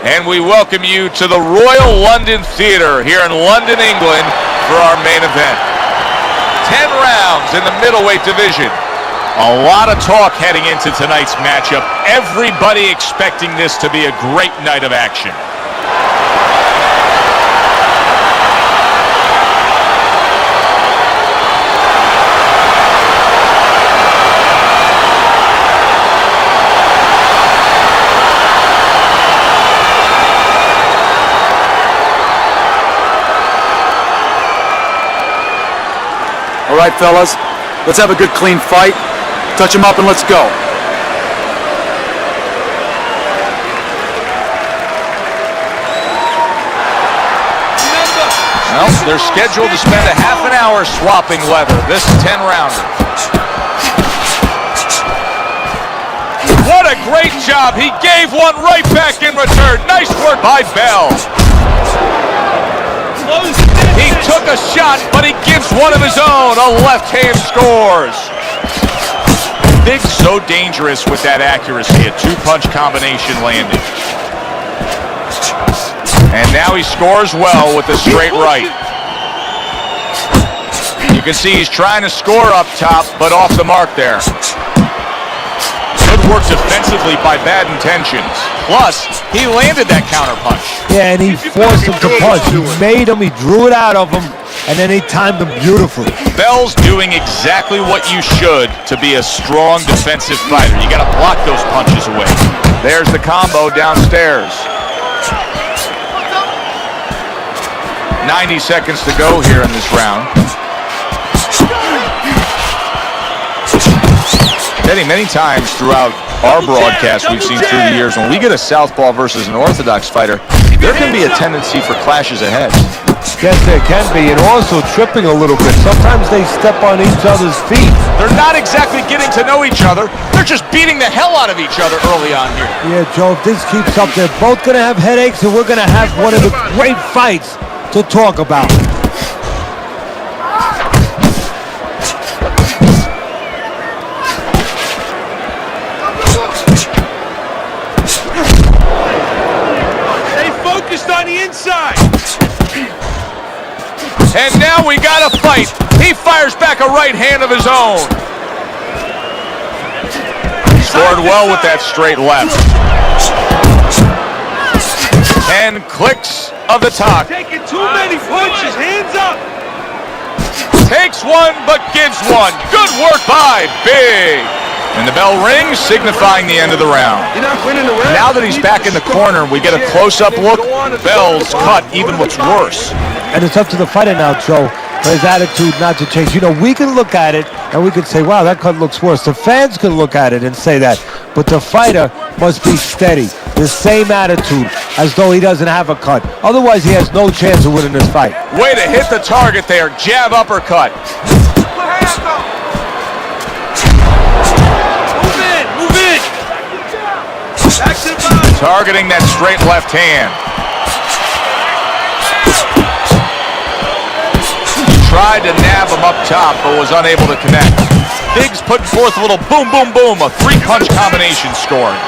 And we welcome you to the Royal London Theatre here in London, England for our main event. 10 rounds in the middleweight division. A lot of talk heading into tonight's matchup. Everybody expecting this to be a great night of action. All right, fellas, let's have a good, clean fight. Touch them up and let's go. Well, they're scheduled to spend a half an hour swapping leather. This 10-rounder. What a great job. He gave one right back in return. Nice work by Bell. He took a shot, but he gives one of his own. A left hand scores. Big's so dangerous with that accuracy. A two-punch combination landing. And now he scores well with the straight right. You can see he's trying to score up top, but off the mark there. Good work defensively by Bad Intentions. Plus, he landed that counter punch. Yeah, and he forced him to punch. He made him, he drew it out of him, and then he timed him beautifully. Bell's doing exactly what you should to be a strong defensive fighter. You got to block those punches away. There's the combo downstairs. 90 seconds to go here in this round. Eddie, many times throughout our broadcast we've seen through the years, when we get a southpaw versus an orthodox fighter, there can be a tendency for clashes of heads. Yes, there can be, and also tripping a little bit. Sometimes they step on each other's feet. They're not exactly getting to know each other. They're just beating the hell out of each other early on here. Yeah, Joe, if this keeps up, they're both going to have headaches, and we're going to have one of the great fights to talk about. On the inside. And now we got a fight. He fires back a right hand of his own. Scored well with that straight left. And clicks of the talk. Taking too many punches. Hands up. Takes one, but gives one. Good work by Big. And the bell rings, signifying the end of the round. Now that he's back in the corner, we get a close-up look. Bell's cut even looks worse. And it's up to the fighter now, Joe, for his attitude not to change. You know, we can look at it and we can say, wow, that cut looks worse. The fans can look at it and say that. But the fighter must be steady, the same attitude, as though he doesn't have a cut. Otherwise, he has no chance of winning this fight. Way to hit the target there. Jab, uppercut. Targeting that straight left hand. Tried to nab him up top, but was unable to connect. Biggs putting forth a little boom, boom, boom. A three-punch combination scored.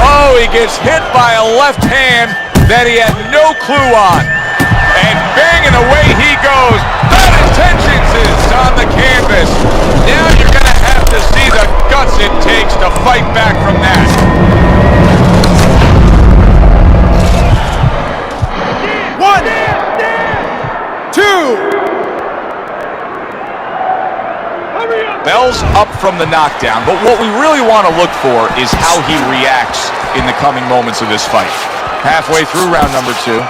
Oh, he gets hit by a left hand that he had no clue on. And banging away he goes. Bad Intentions is on the canvas. Now you're going to have to see the guts it takes to fight back from that. One, two. Bell's up from the knockdown, but what we really want to look for is how he reacts in the coming moments of this fight. Halfway through round number 2.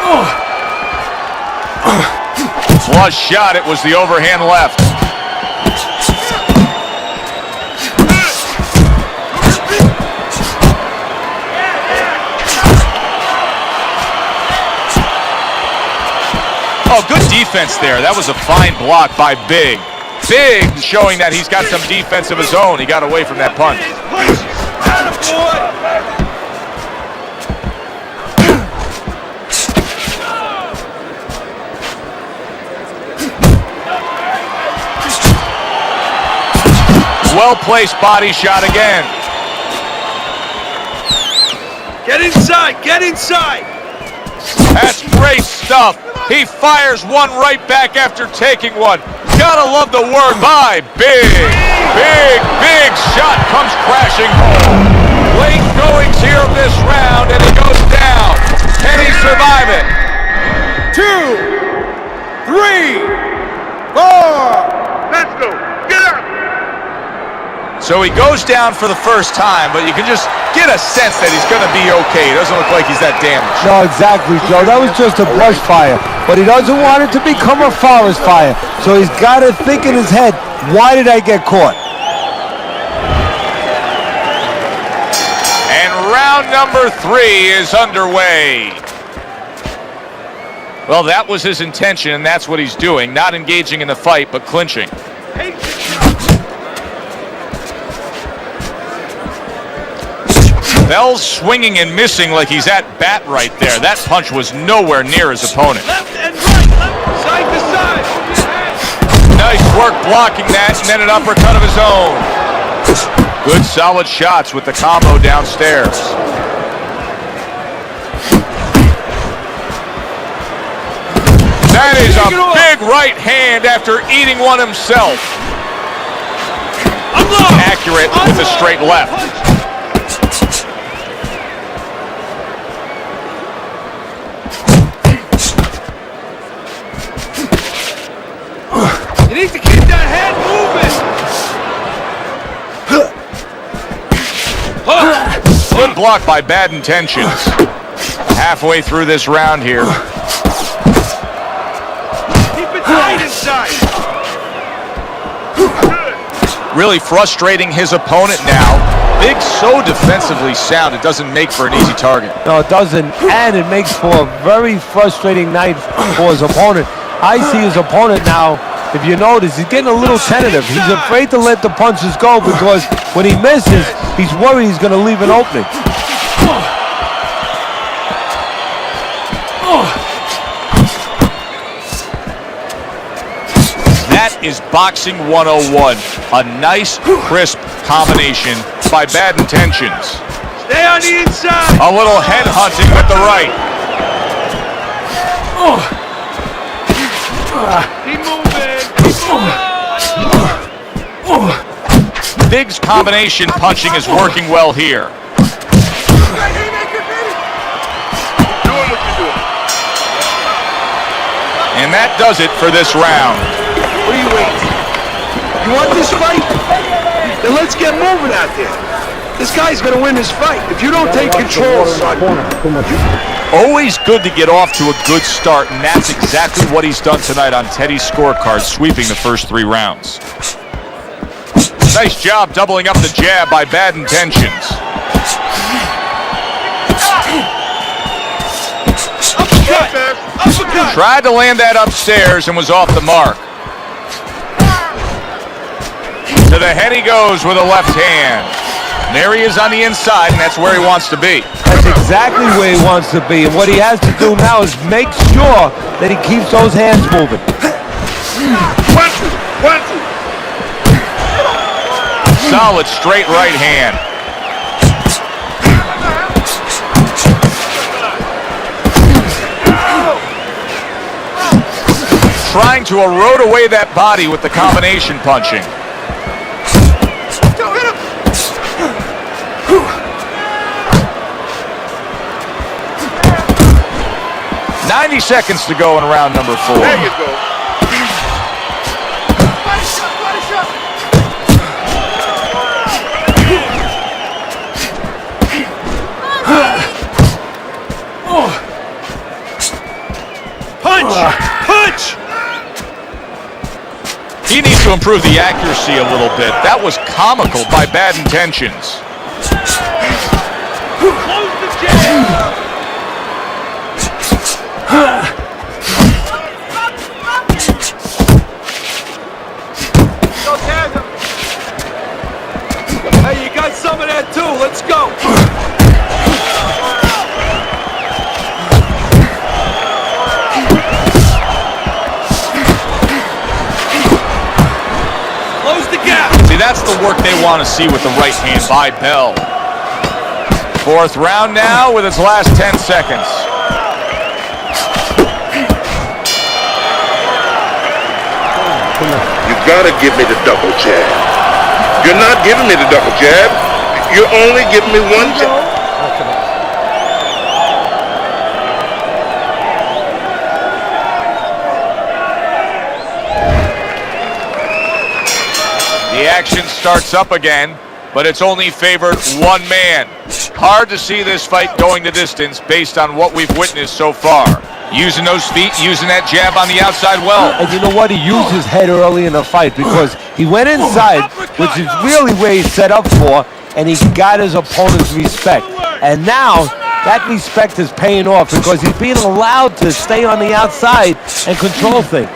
Flush shot, it was the overhand left. Oh, good defense there. That was a fine block by Big. Big showing that he's got some defense of his own. He got away from that punch. Well-placed body shot again. Get inside, get inside. That's great stuff. He fires one right back after taking one. Gotta love the word by. Big shot comes crashing home. Late goings here of this round, and he goes down. Can he survive it? 2, 3, 4. Let's go. Get up. So he goes down for the first time, but you can just get a sense that he's going to be okay. It doesn't look like he's that damaged. No, exactly, Joe. That was just a brush fire. But he doesn't want it to become a forest fire. So he's got to think in his head, why did I get caught? And round number 3 is underway. Well, that was his intention, and that's what he's doing. Not engaging in the fight, but clinching. Bell's swinging and missing like he's at bat right there. That punch was nowhere near his opponent. Left and right, side to side. Nice work blocking that, and then an uppercut of his own. Good solid shots with the combo downstairs. That is a big right hand after eating one himself. Accurate with a straight left. You need to keep that head moving. Good block by Bad Intentions. Halfway through this round here. Keep it tight inside. Really frustrating his opponent now. Big so defensively sound, it doesn't make for an easy target. No, it doesn't, and it makes for a very frustrating night for his opponent. I see his opponent now, if you notice, he's getting a little tentative. He's afraid to let the punches go because when he misses, he's worried he's going to leave an opening. That is boxing 101. A nice, crisp combination by Bad Intentions. Stay on the inside. A little head hunting with the right. Keep moving. Big's combination punching is working well here. And that does it for this round. What are you waiting? You want this fight? Then let's get moving out there. This guy's gonna win this fight. If you don't take control, son. Always good to get off to a good start, and that's exactly what he's done tonight on Teddy's scorecard, sweeping the first 3 rounds. Nice job doubling up the jab by Bad Intentions. Uppercut. Tried to land that upstairs and was off the mark. To the head he goes with a left hand. And there he is on the inside, and that's where he wants to be. That's exactly where he wants to be, and what he has to do now is make sure that he keeps those hands moving. Solid straight right hand. Trying to erode away that body with the combination punching. 90 seconds to go in round number 4. There you go. Punch! He needs to improve the accuracy a little bit. That was comical by Bad Intentions. Close the jab! Hey, you got some of that too. Let's go. Close the gap. See, that's the work they want to see with the right hand by Bell. Fourth round now with its last 10 seconds. You gotta give me the double jab. You're not giving me the double jab. You're only giving me one jab. The action starts up again, but it's only favored one man. Hard to see this fight going the distance based on what we've witnessed so far. Using those feet, using that jab on the outside well. And you know what? He used his head early in the fight because he went inside, which is really where he's set up for, and he got his opponent's respect. And now, that respect is paying off because he's being allowed to stay on the outside and control things.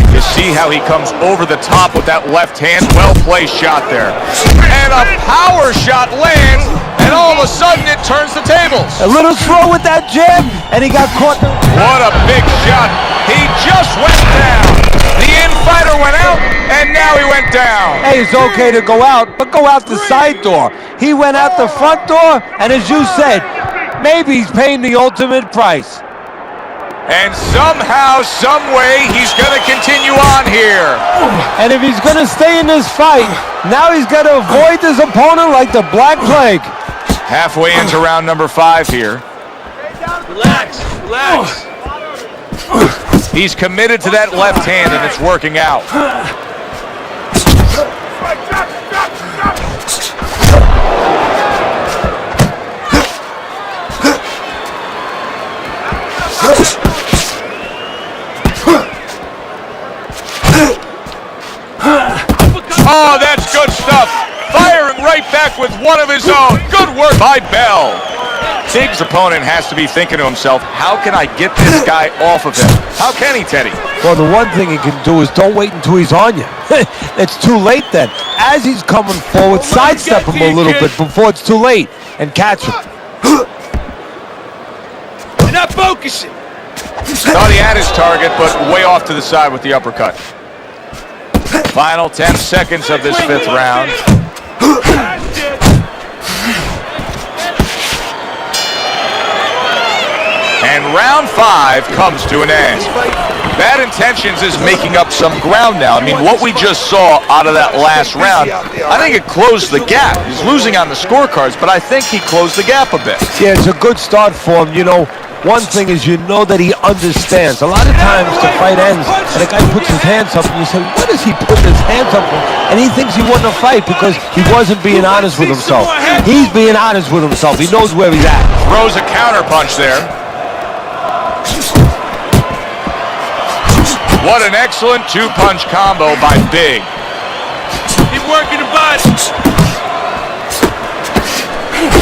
You see how he comes over the top with that left hand. Well-placed shot there. And a power shot lands, and all of a sudden it turns the tables. A little slow with that jab, and he got caught. What a big shot. He just went down. The in-fighter went out, and now he went down. Hey, it's okay to go out, but go out the side door. He went out the front door, and as you said, maybe he's paying the ultimate price. And somehow, some way, he's going to continue on here. And if he's going to stay in this fight, now he's got to avoid his opponent like the Black Plague. Halfway into round number 5 here. Relax, relax. He's committed to that left hand, and it's working out. Oh, that's good stuff. Firing right back with one of his own. Good work by Bell. Big's opponent has to be thinking to himself, how can I get this guy off of him? How can he, Teddy? Well, the one thing he can do is don't wait until he's on you. It's too late then. As he's coming forward, sidestep him a little bit before it's too late and catch him. You're not focusing. Thought he had his target, but way off to the side with the uppercut. Final 10 seconds of this 5th round. And round 5 comes to an end. Bad Intentions is making up some ground now. I mean, what we just saw out of that last round, I think it closed the gap. He's losing on the scorecards, but I think he closed the gap a bit. Yeah, it's a good start for him. You know, one thing is you know that he understands. A lot of times the fight ends and the guy puts his hands up and you say, what is he putting his hands up for? And he thinks he won the fight because he wasn't being honest with himself. He's being honest with himself. He knows where he's at. Throws a counter punch there. What an excellent 2-punch combo by Big. Keep working the body.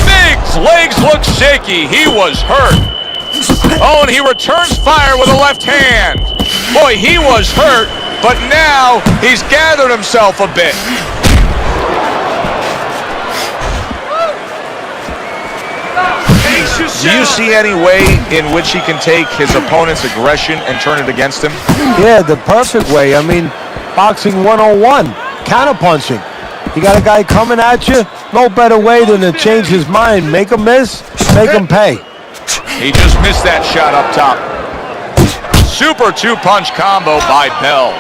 Big's legs look shaky. He was hurt. Oh, and he returns fire with a left hand. Boy, he was hurt, but now he's gathered himself a bit. Do you see any way in which he can take his opponent's aggression and turn it against him? Yeah, the perfect way. I mean, boxing 101, counterpunching. You got a guy coming at you, no better way than to change his mind. Make him miss, make him pay. He just missed that shot up top. Super 2-punch combo by Bell.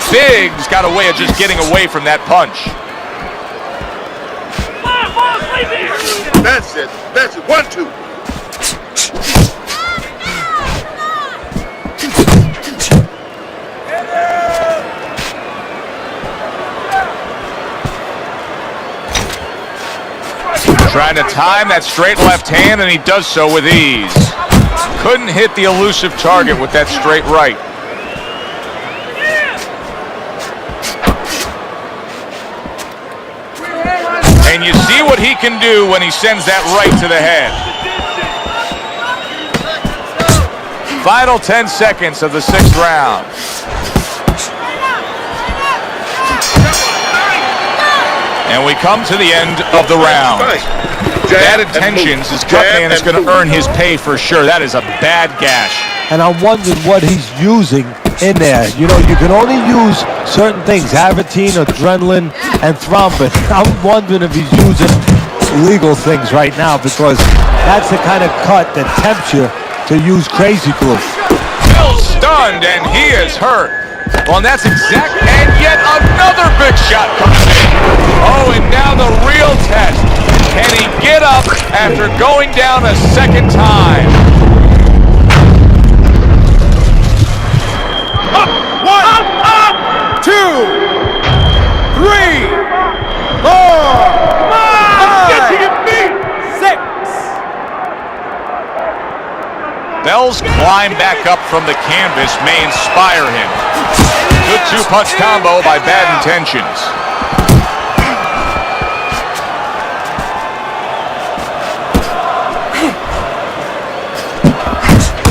Big's got a way of just getting away from that punch. That's it. That's it. 1, 2. Trying to time that straight left hand, and he does so with ease. Couldn't hit the elusive target with that straight right. And you see what he can do when he sends that right to the head. Final 10 seconds of the 6th round. And we come to the end of the round. Bad intentions. His cut man is going to earn his pay for sure. That is a bad gash. And I'm wondering what he's using in there. You know, you can only use certain things, Avitine, adrenaline, and thrombin. I'm wondering if he's using legal things right now, because that's the kind of cut that tempts you to use crazy glue. Bill's stunned, and he is hurt. Well, and that's exact, and yet another big shot comes in. Oh, and now the real test. Can he get up after going down a second time? Up, 2, 3, 4, 5, 6. Bell's climb back up from the canvas may inspire him. Good two-punch combo by Bad Intentions.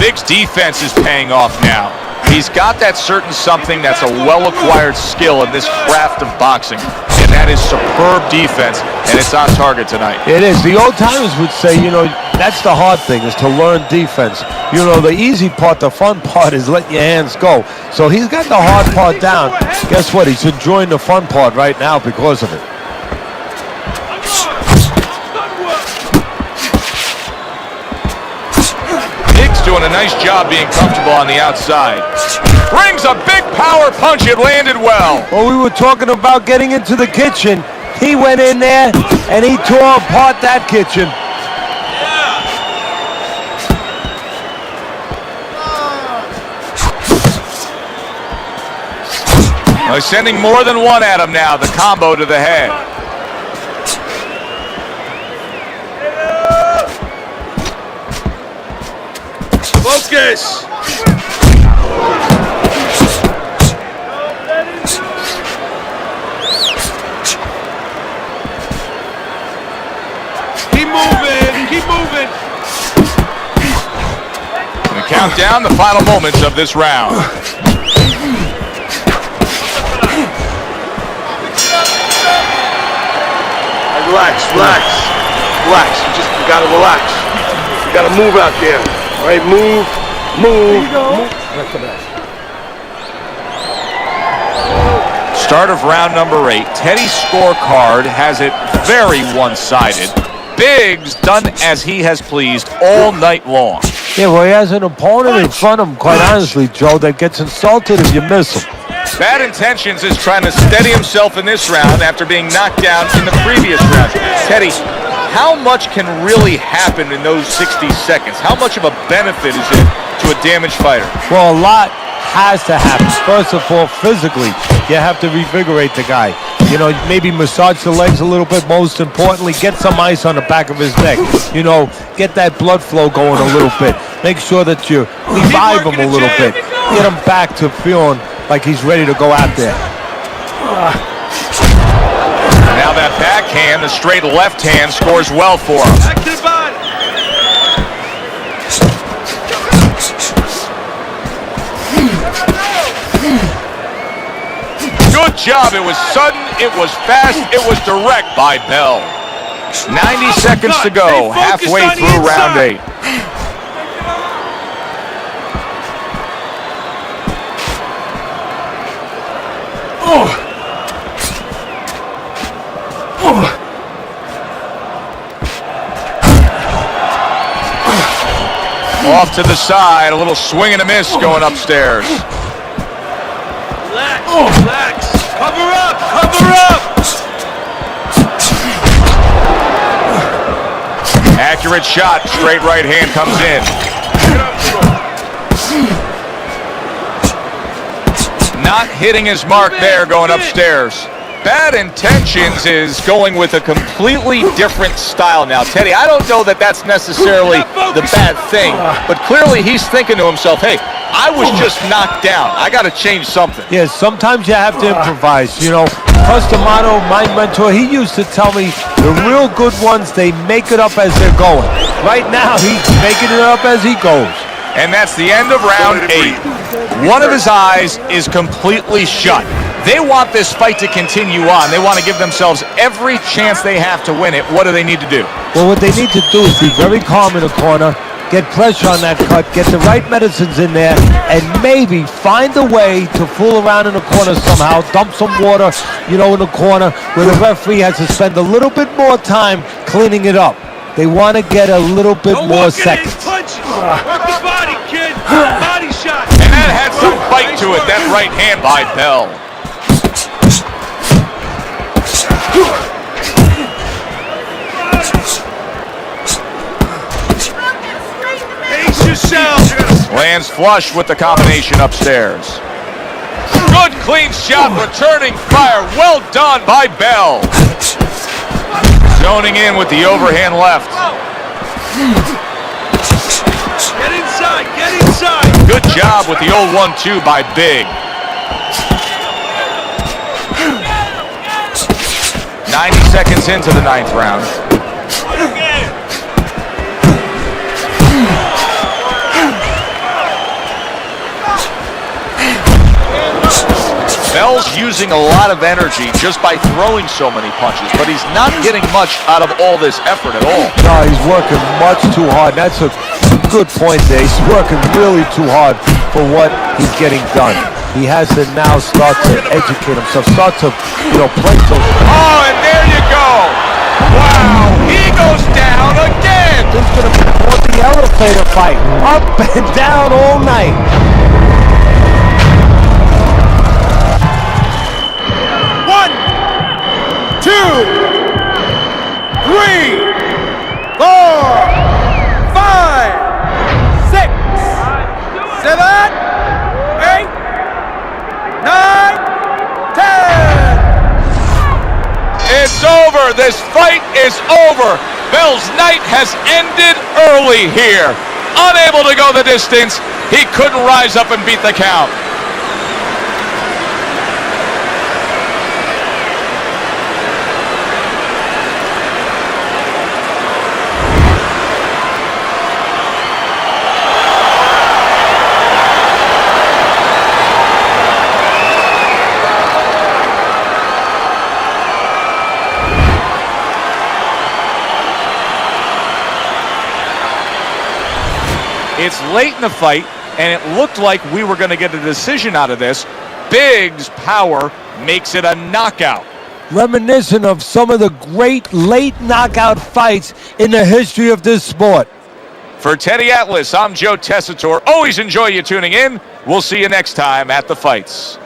Big's defense is paying off now. He's got that certain something that's a well-acquired skill in this craft of boxing, and that is superb defense, and it's on target tonight. It is. The old timers would say, you know, that's the hard thing, is to learn defense. You know, the easy part, the fun part is letting your hands go. So he's got the hard part down. Guess what? He's enjoying the fun part right now because of it. Doing a nice job being comfortable on the outside. Brings a big power punch. It landed well. Well, we were talking about getting into the kitchen. He went in there and he tore apart that kitchen. Well, he's sending more than one at him now. The combo to the head. Focus! Keep moving! Keep moving! We count down the final moments of this round. Relax, relax. Relax. You gotta relax. You gotta move out there. All right, move. Start of round number 8. Teddy's scorecard has it very one-sided. Big's done as he has pleased all night long. Yeah, well, he has an opponent in front of him, quite honestly, Joe, that gets insulted if you miss him. Bad Intentions is trying to steady himself in this round after being knocked down in the previous round. Teddy, how much can really happen in those 60 seconds? How much of a benefit is it to a damaged fighter? Well, a lot has to happen. First of all, physically, you have to revigorate the guy. You know, maybe massage the legs a little bit. Most importantly, get some ice on the back of his neck. You know, get that blood flow going a little bit. Make sure that you revive him a little bit. Get him back to feeling like he's ready to go out there. Now that backhand, the straight left hand, scores well for him. Back to the body. Good job. It was sudden, it was fast, it was direct by Bell. 90 seconds to go, halfway through round 8. Off to the side, a little swing and a miss going upstairs. Relax, relax. Cover up, cover up. Accurate shot, straight right hand comes in. Not hitting his mark there going upstairs. Bad Intentions is going with a completely different style now. Teddy, I don't know that that's necessarily the bad thing, but clearly he's thinking to himself, hey, I was just knocked down. I got to change something. Yeah, sometimes you have to improvise. You know, Customato, my mentor, he used to tell me the real good ones, they make it up as they're going. Right now, he's making it up as he goes. And that's the end of round 8. One of his eyes is completely shut. They want this fight to continue on. They want to give themselves every chance they have to win it. What do they need to do? Well, what they need to do is be very calm in the corner, get pressure on that cut, get the right medicines in there, and maybe find a way to fool around in the corner somehow, dump some water, in the corner where the referee has to spend a little bit more time cleaning it up. They want to get a little bit more seconds. Work the body, kid. Body shot. And that had some bite to it, that right hand by Bell. Pace yourself. Lands flush with the combination upstairs. Good clean shot, returning fire. Well done by Bell. Zoning in with the overhand left. Get inside. Get inside. Good job with the old 1-2 by Big. 90 seconds into the 9th round. Bell's using a lot of energy just by throwing so many punches, but he's not getting much out of all this effort at all. No, he's working much too hard. That's a good point there. He's working really too hard for what he's getting done. He has to now start to educate himself, start to, play those. Oh, and there you go. Wow, he goes down again. This is going to be the elevator fight, up and down all night. It's over. This fight is over. Bell's night has ended early here. Unable to go the distance, he couldn't rise up and beat the count. It's late in the fight, and it looked like we were going to get a decision out of this. Big's power makes it a knockout. Reminiscent of some of the great late knockout fights in the history of this sport. For Teddy Atlas, I'm Joe Tessitore. Always enjoy you tuning in. We'll see you next time at the fights.